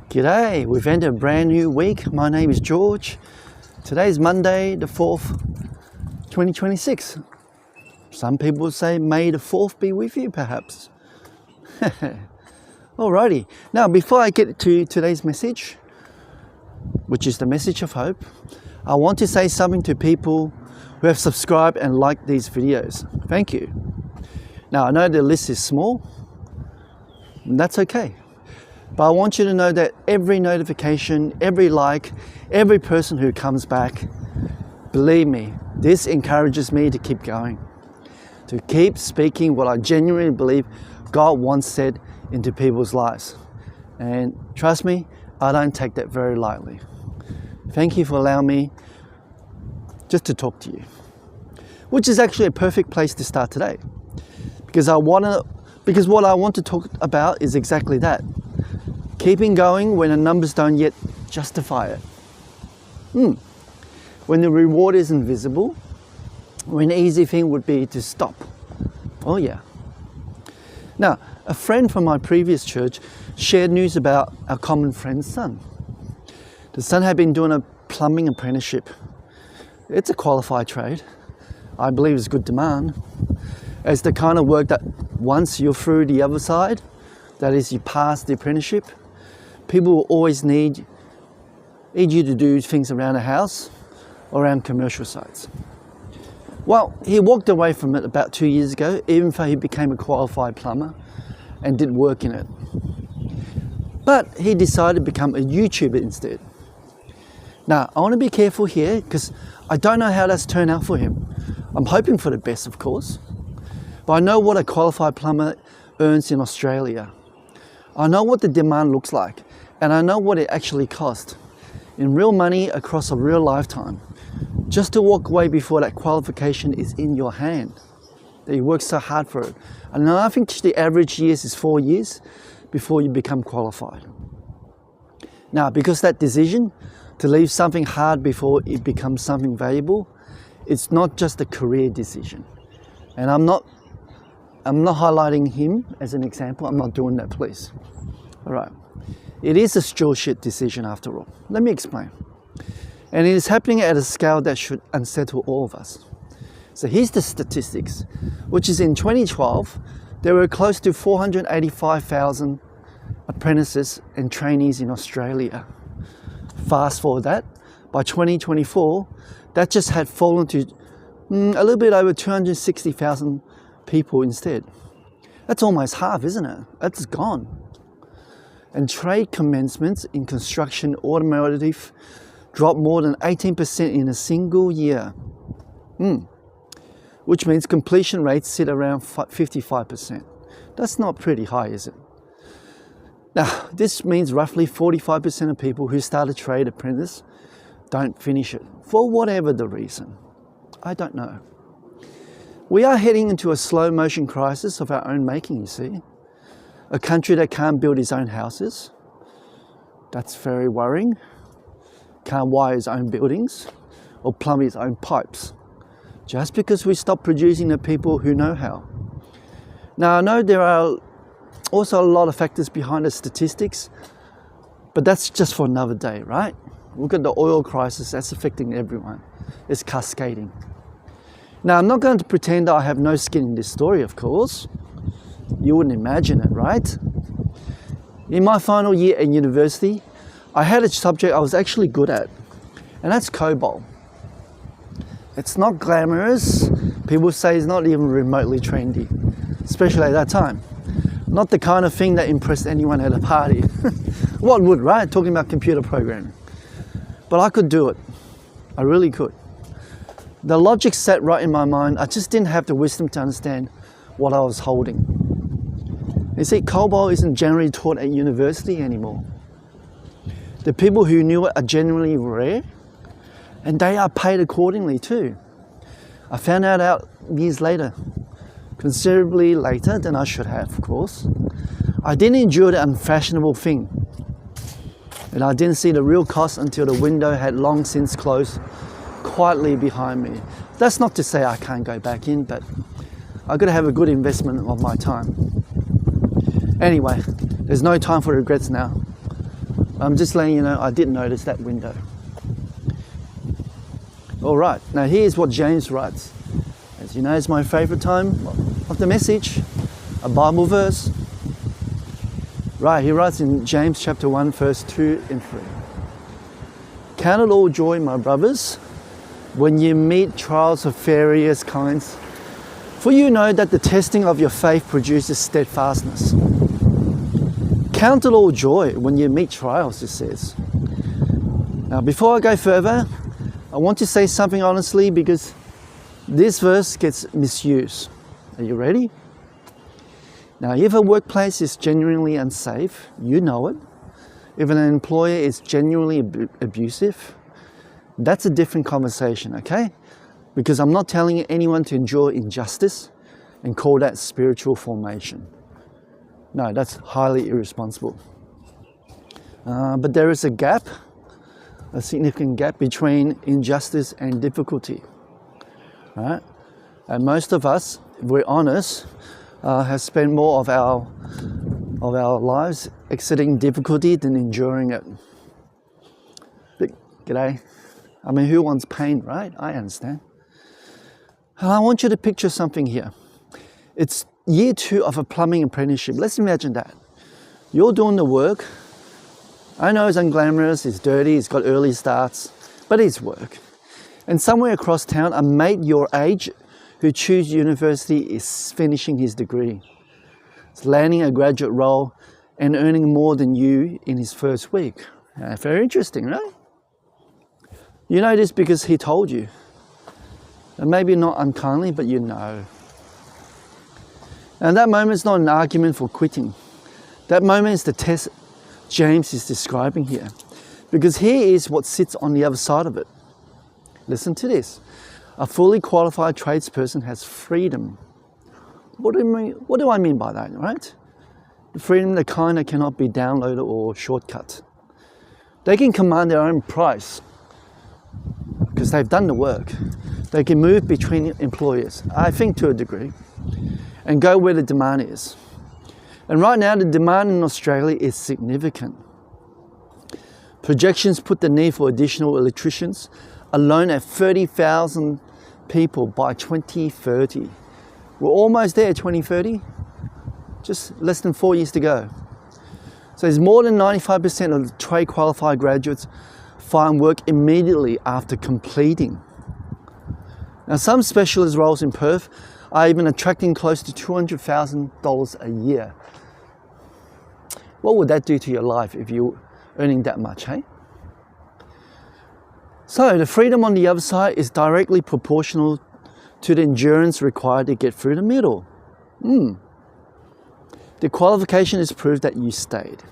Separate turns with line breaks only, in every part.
G'day, we've entered a brand new week. My name is George. Today's Monday the 4th, 2026. Some people say May the 4th be with you perhaps. Alrighty, now before I get to today's message, which is the message of hope, I want to say something to people who have subscribed and liked these videos. Thank you. Now I know the list is small, and that's okay. But I want you to know that every notification, every like, every person who comes back, believe me, this encourages me to keep going, to keep speaking what I genuinely believe God once said into people's lives. And trust me, I don't take that very lightly. Thank you for allowing me just to talk to you, which is actually a perfect place to start today, because what I want to talk about is exactly that. Keeping going when the numbers don't yet justify it. When the reward is invisible, when the easy thing would be to stop. Oh yeah. Now, a friend from my previous church shared news about our common friend's son. The son had been doing a plumbing apprenticeship. It's a qualified trade. I believe it's good demand. It's the kind of work that once you're through the other side, that is, you pass the apprenticeship, people will always need you to do things around the house or around commercial sites. Well, he walked away from it about 2 years ago, even though he became a qualified plumber and did work in it. But he decided to become a YouTuber instead. Now, I want to be careful here because I don't know how that's turned out for him. I'm hoping for the best, of course. But I know what a qualified plumber earns in Australia. I know what the demand looks like, and I know what it actually costs in real money across a real lifetime, just to walk away before that qualification is in your hand, that you work so hard for it. And I think the average years is 4 years before you become qualified. Now, because that decision to leave something hard before it becomes something valuable, it's not just a career decision. And I'm not highlighting him as an example. I'm not doing that, please. All right. It is a stewardship decision after all. Let me explain. And it is happening at a scale that should unsettle all of us. So here's the statistics, which is in 2012, there were close to 485,000 apprentices and trainees in Australia. Fast forward that, by 2024, that just had fallen to a little bit over 260,000 people instead. That's almost half, isn't it? That's gone. And trade commencements in construction, automotive dropped more than 18% in a single year. Which means completion rates sit around 55%. That's not pretty high, is it? Now, this means roughly 45% of people who start a trade apprentice don't finish it, for whatever the reason. I don't know. We are heading into a slow motion crisis of our own making, you see. A country that can't build its own houses. That's very worrying. Can't wire its own buildings or plumb its own pipes. Just because we stop producing the people who know how. Now, I know there are also a lot of factors behind the statistics, but that's just for another day, right? Look at the oil crisis, that's affecting everyone. It's cascading. Now, I'm not going to pretend that I have no skin in this story, of course. You wouldn't imagine it, right? In my final year at university, I had a subject I was actually good at, and that's COBOL. It's not glamorous. People say it's not even remotely trendy, especially at that time. Not the kind of thing that impressed anyone at a party. What would, right? Talking about computer programming. But I could do it. I really could. The logic sat right in my mind. I just didn't have the wisdom to understand what I was holding. You see, COBOL isn't generally taught at university anymore. The people who knew it are genuinely rare, and they are paid accordingly too. I found out years later, considerably later than I should have, of course. I didn't endure the unfashionable thing, and I didn't see the real cost until the window had long since closed quietly behind me. That's not to say I can't go back in, but I've got to have a good investment of my time. Anyway, there's no time for regrets now. I'm just letting you know I did notice that window. All right, now here's what James writes. As you know, it's my favorite time of the message, a Bible verse. Right, he writes in James chapter 1, verse 2 and 3. Count it all joy, my brothers, when you meet trials of various kinds, for you know that the testing of your faith produces steadfastness. Count it all joy when you meet trials, it says. Now, before I go further, I want to say something honestly, because this verse gets misused. Are you ready? Now, if a workplace is genuinely unsafe, you know it. If an employer is genuinely abusive, that's a different conversation, okay? Because I'm not telling anyone to endure injustice and call that spiritual formation. No, that's highly irresponsible. But there is a gap, a significant gap between injustice and difficulty, right? And most of us, if we're honest, have spent more of our lives exiting difficulty than enduring it. But, g'day. I mean, who wants pain, right? I understand. And I want you to picture something here. It's year 2 of a plumbing apprenticeship. Let's imagine that. You're doing the work. I know it's unglamorous, it's dirty, it's got early starts, but it's work. And somewhere across town, a mate your age who chooses university is finishing his degree. He's landing a graduate role and earning more than you in his first week. Very interesting, right? You know this because he told you. And maybe not unkindly, but you know. And that moment is not an argument for quitting. That moment is the test James is describing here. Because here is what sits on the other side of it. Listen to this. A fully qualified tradesperson has freedom. What do I mean by that, right? The freedom, the kind that cannot be downloaded or shortcut. They can command their own price because they've done the work. They can move between employers, I think to a degree, and go where the demand is. And right now, the demand in Australia is significant. Projections put the need for additional electricians alone at 30,000 people by 2030. We're almost there, 2030. Just less than 4 years to go. So there's more than 95% of the trade qualified graduates find work immediately after completing. Now, some specialist roles in Perth are even attracting close to $200,000 a year. What would that do to your life if you're earning that much, hey? So the freedom on the other side is directly proportional to the endurance required to get through the middle. The qualification is proof that you stayed.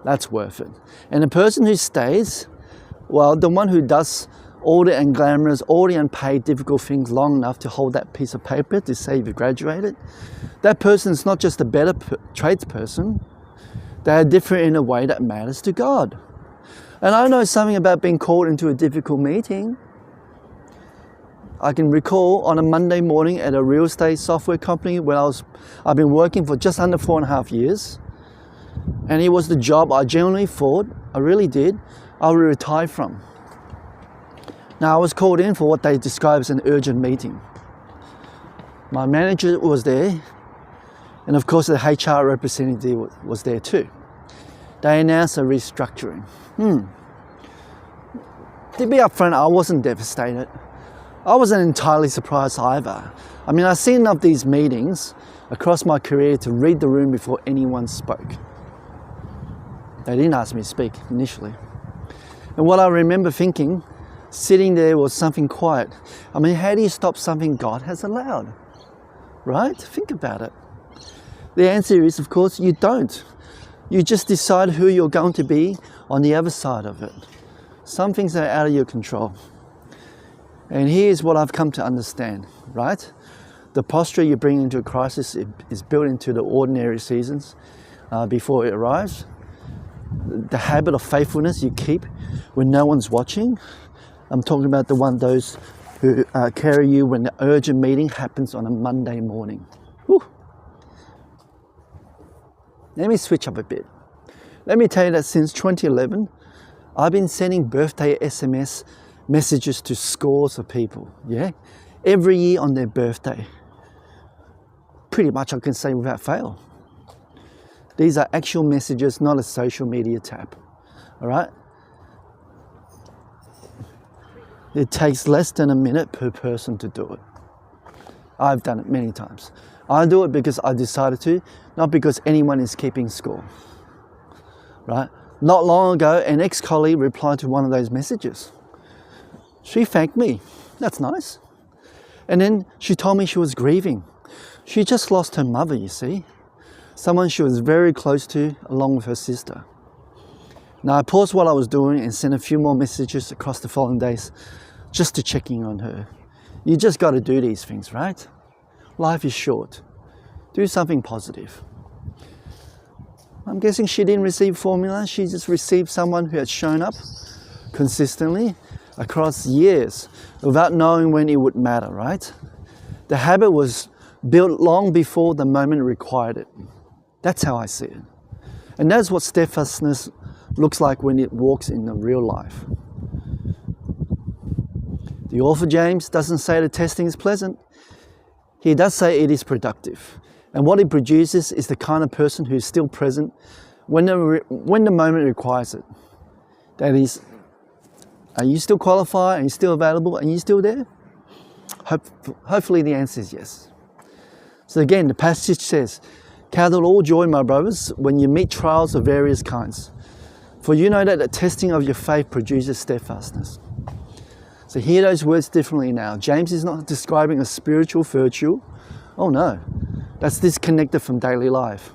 That's worth it. And the person who stays, well, the one who does all the unglamorous, all the unpaid, difficult things long enough to hold that piece of paper to say you graduated, that person is not just a better tradesperson, they are different in a way that matters to God. And I know something about being called into a difficult meeting. I can recall on a Monday morning at a real estate software company where I've been working for just under 4.5 years. And it was the job I genuinely thought, I really did, I would retire from. Now, I was called in for what they describe as an urgent meeting. My manager was there, and of course the HR representative was there too. They announced a restructuring. To be upfront, I wasn't devastated. I wasn't entirely surprised either. I mean, I've seen enough these meetings across my career to read the room before anyone spoke. They didn't ask me to speak initially. And what I remember thinking, sitting there, was something quiet. I mean, how do you stop something God has allowed? Right? Think about it. The answer is, of course, you don't. You just decide who you're going to be on the other side of it. Some things are out of your control. And here's what I've come to understand, right? The posture you bring into a crisis is built into the ordinary seasons before it arrives. The habit of faithfulness you keep when no one's watching. I'm talking about those who carry you when the urgent meeting happens on a Monday morning. Whew. Let me switch up a bit. Let me tell you that since 2011, I've been sending birthday SMS messages to scores of people, yeah? Every year on their birthday. Pretty much I can say without fail. These are actual messages, not a social media tap, all right? It takes less than a minute per person to do it. I've done it many times. I do it because I decided to, not because anyone is keeping score, right? Not long ago, an ex-colleague replied to one of those messages. She thanked me. That's nice. And then she told me she was grieving. She just lost her mother, you see. Someone she was very close to, along with her sister. Now, I paused what I was doing and sent a few more messages across the following days just to check in on her. You just got to do these things, right? Life is short. Do something positive. I'm guessing she didn't receive formula. She just received someone who had shown up consistently across years without knowing when it would matter, right? The habit was built long before the moment required it. That's how I see it. And that's what steadfastness looks like when it walks in the real life. The author James doesn't say the testing is pleasant. He does say it is productive. And what it produces is the kind of person who is still present when the moment requires it. That is, are you still qualified? Are you still available? Are you still there? Hopefully the answer is yes. So again, the passage says, "Count it all joy, my brothers, when you meet trials of various kinds. For you know that the testing of your faith produces steadfastness." So hear those words differently now. James is not describing a spiritual virtue. Oh no, that's disconnected from daily life.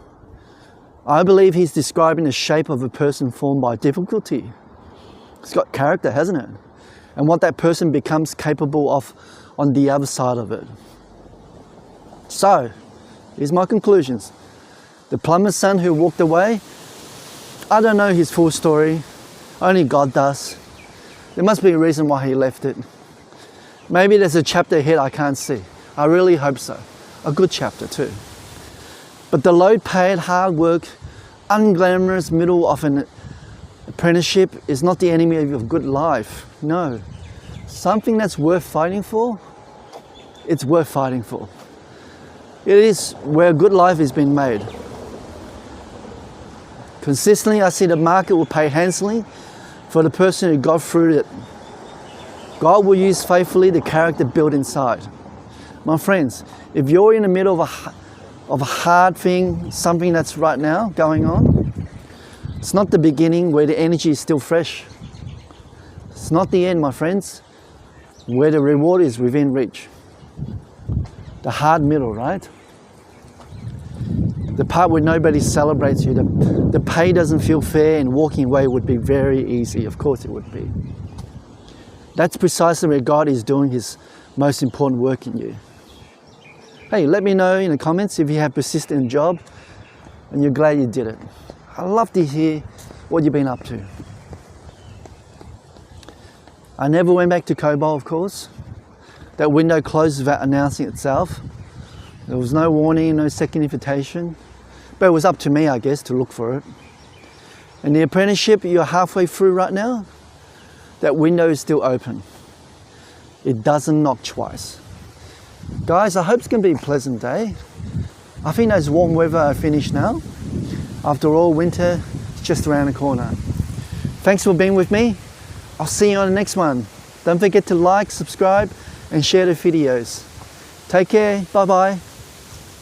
I believe he's describing the shape of a person formed by difficulty. It's got character, hasn't it? And what that person becomes capable of on the other side of it. So, here's my conclusions. The plumber's son who walked away, I don't know his full story. Only God does. There must be a reason why he left it. Maybe there's a chapter ahead I can't see. I really hope so. A good chapter too. But the low-paid, hard work, unglamorous middle of an apprenticeship is not the enemy of your good life. No. Something that's worth fighting for, it's worth fighting for. It is where a good life is being made. Consistently, I see the market will pay handsomely for the person who got through it. God will use faithfully the character built inside. My friends, if you're in the middle of a hard thing, something that's right now going on, it's not the beginning where the energy is still fresh. It's not the end, my friends, where the reward is within reach. The hard middle, right? The part where nobody celebrates you, the pay doesn't feel fair, and walking away would be very easy. Of course it would be. That's precisely where God is doing his most important work in you. Hey, let me know in the comments if you have persisted in a job and you're glad you did it. I'd love to hear what you've been up to. I never went back to COBOL, of course. That window closed without announcing itself. There was no warning, no second invitation. But it was up to me, I guess, to look for it. And the apprenticeship you're halfway through right now, that window is still open. It doesn't knock twice. Guys, I hope it's going to be a pleasant day. I think those warm weather are finished now. After all, winter is just around the corner. Thanks for being with me. I'll see you on the next one. Don't forget to like, subscribe, and share the videos. Take care. Bye-bye.